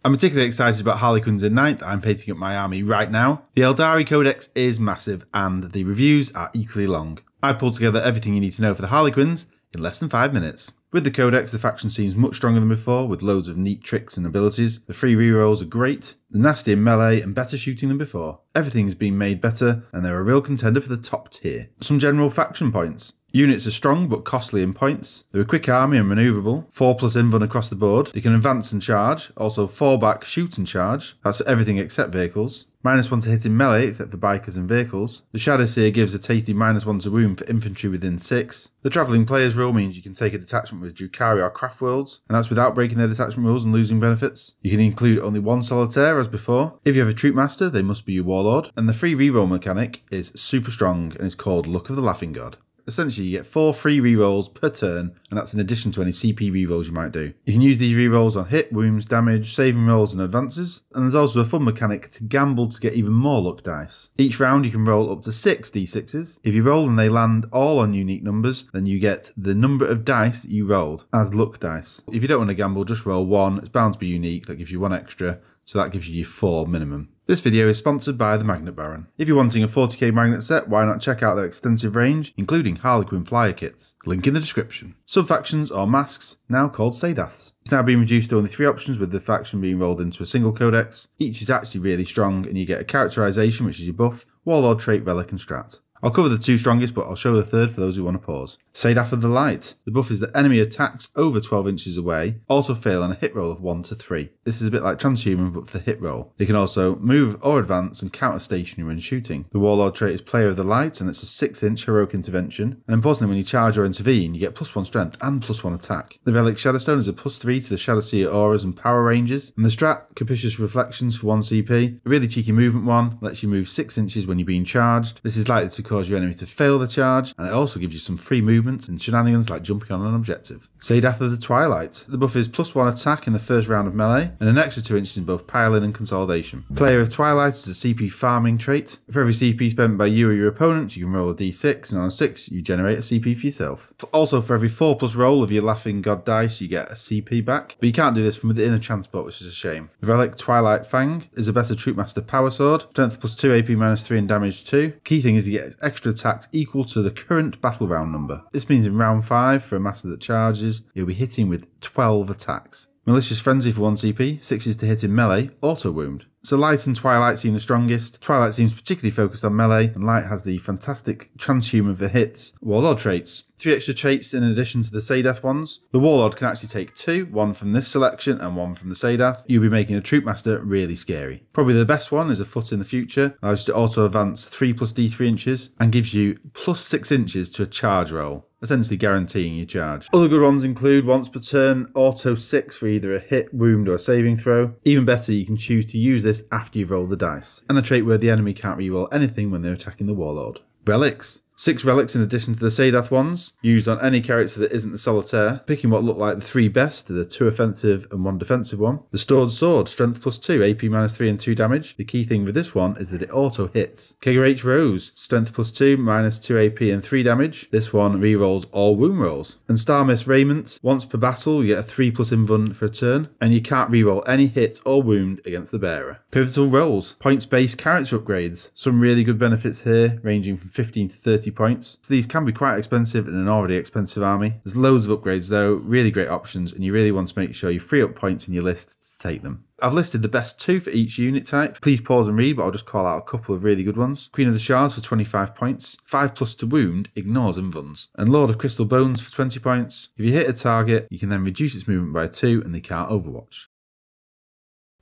I'm particularly excited about Harlequins in 9th. I'm painting up my army right now. The Aeldari Codex is massive and the reviews are equally long. I've pulled together everything you need to know for the Harlequins in less than 5 minutes. With the Codex, the faction seems much stronger than before, with loads of neat tricks and abilities. The free rerolls are great, they're nasty in melee and better shooting than before. Everything has been made better and they're a real contender for the top tier. Some general faction points. Units are strong but costly in points. They're a quick army and manoeuvrable. 4+ invuln across the board. They can advance and charge. Also fall back, shoot and charge. That's for everything except vehicles. -1 to hit in melee except for bikers and vehicles. The Shadow Seer gives a tasty -1 to wound for infantry within 6. The Travelling Players rule means you can take a detachment with Drukhari or Craft Worlds, and that's without breaking their detachment rules and losing benefits. You can include only 1 Solitaire as before. If you have a Troop Master, they must be your Warlord. And the free reroll mechanic is super strong and is called Luck of the Laughing God. Essentially, you get 4 free rerolls per turn, and that's in addition to any CP rerolls you might do. You can use these rerolls on hit, wounds, damage, saving rolls and advances, and there's also a fun mechanic to gamble to get even more luck dice. Each round you can roll up to 6 d6s. If you roll and they land all on unique numbers, then you get the number of dice that you rolled as luck dice. If you don't want to gamble, just roll 1, it's bound to be unique, that gives you 1 extra, so that gives you your 4 minimum. This video is sponsored by the Magnet Baron. If you're wanting a 40k magnet set, why not check out their extensive range, including Harlequin flyer kits. Link in the description. Sub-factions or masks, now called SAEDATHs. It's now been reduced to only 3 options, with the faction being rolled into a single codex. Each is actually really strong, and you get a characterization, which is your buff, Warlord trait, relic and strat. I'll cover the 2 strongest, but I'll show the 3rd for those who want to pause. SAEDATH of the Light. The buff is that enemy attacks over 12 inches away also fail on a hit roll of 1 to 3. This is a bit like Transhuman, but for the hit roll. They can also move or advance and counter stationary when shooting. The Warlord trait is Player of the Light, and it's a 6-inch heroic intervention. And importantly, when you charge or intervene, you get +1 strength and +1 attack. The Relic Shadowstone is a +3 to the Shadow Seer auras and power ranges. And the strat, Capricious Reflections for 1 CP. A really cheeky movement one, lets you move 6 inches when you're being charged. This is likely to cause your enemy to fail the charge, and it also gives you some free movements and shenanigans like jumping on an objective. SAEDATH of the Twilight. The buff is +1 attack in the first round of melee, and an extra 2 inches in both piling and consolidation. Player of Twilight is a CP farming trait. For every CP spent by you or your opponent, you can roll a d6, and on a 6, you generate a CP for yourself. Also, for every 4+ roll of your Laughing God dice, you get a CP back, but you can't do this from within a transport, which is a shame. The Relic Twilight Fang is a better Troopmaster power sword, strength +2, AP -3 and damage 2. Key thing is you get extra attacks equal to the current battle round number. This means in round 5, for a master that charges, you'll be hitting with 12 attacks. Malicious Frenzy for 1 CP, 6 to hit in melee, auto wound. So Light and Twilight seem the strongest. Twilight seems particularly focused on melee, and Light has the fantastic Transhuman for hits. Warlord traits. 3 extra traits in addition to the SAEDATH ones. The Warlord can actually take 2, 1 from this selection and 1 from the SAEDATH. You'll be making a Troopmaster really scary. Probably the best one is a Foot in the Future. Allows you to auto advance 3 + d3 inches and gives you +6 inches to a charge roll, essentially guaranteeing your charge. Other good ones include once per turn, auto 6 for either a hit, wound or a saving throw. Even better, you can choose to use this after you've rolled the dice. And a trait where the enemy can't reroll anything when they're attacking the Warlord. Relics. 6 relics in addition to the SAEDATH ones, used on any character that isn't the Solitaire, picking what look like the 3 best, the 2 offensive and 1 defensive one. The Stored Sword, strength +2, AP -3 and 2 damage. The key thing with this one is that it auto hits. Kegger Rose, strength +2, -2 AP and 3 damage. This one rerolls all wound rolls. And Star Mist Raiment, once per battle you get a 3+ invuln for a turn, and you can't reroll any hit or wound against the bearer. Pivotal rolls, points-based character upgrades. Some really good benefits here, ranging from 15 to 30 points. So these can be quite expensive in an already expensive army. There's loads of upgrades though, really great options, and you really want to make sure you free up points in your list to take them. I've listed the best 2 for each unit type. Please pause and read, but I'll just call out a couple of really good ones. Queen of the Shards for 25 points. 5+ to wound, ignores invulns. And Lord of Crystal Bones for 20 points. If you hit a target, you can then reduce its movement by 2 and they can't overwatch.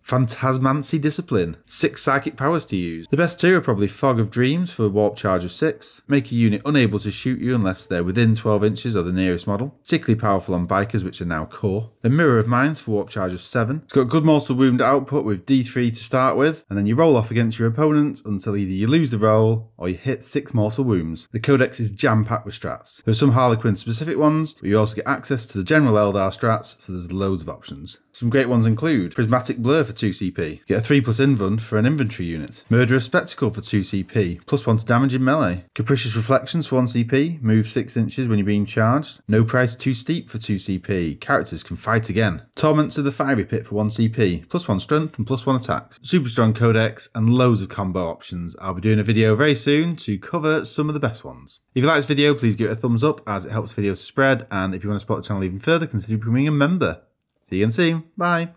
Phantasmancy Discipline. 6 psychic powers to use. The best 2 are probably Fog of Dreams for a warp charge of 6. Make a unit unable to shoot you unless they're within 12 inches of the nearest model. Particularly powerful on bikers, which are now core. A Mirror of Minds for warp charge of 7. It's got good mortal wound output with D3 to start with, and then you roll off against your opponent until either you lose the roll or you hit 6 mortal wounds. The codex is jam-packed with strats. There are some Harlequin specific ones, but you also get access to the general Eldar strats, so there's loads of options. Some great ones include Prismatic Blur for 2 CP. Get a 3+ invuln for an infantry unit. Murderous Spectacle for 2 CP, +1 to damage in melee. Capricious Reflections for 1 CP, move 6 inches when you're being charged. No price too steep for 2 CP, characters can fight again. Torments of the Fiery Pit for 1 CP, +1 strength and +1 attacks. Super strong codex and loads of combo options. I'll be doing a video very soon to cover some of the best ones. If you like this video, please give it a thumbs up as it helps videos spread, and if you want to support the channel even further, consider becoming a member. See you again soon. Bye.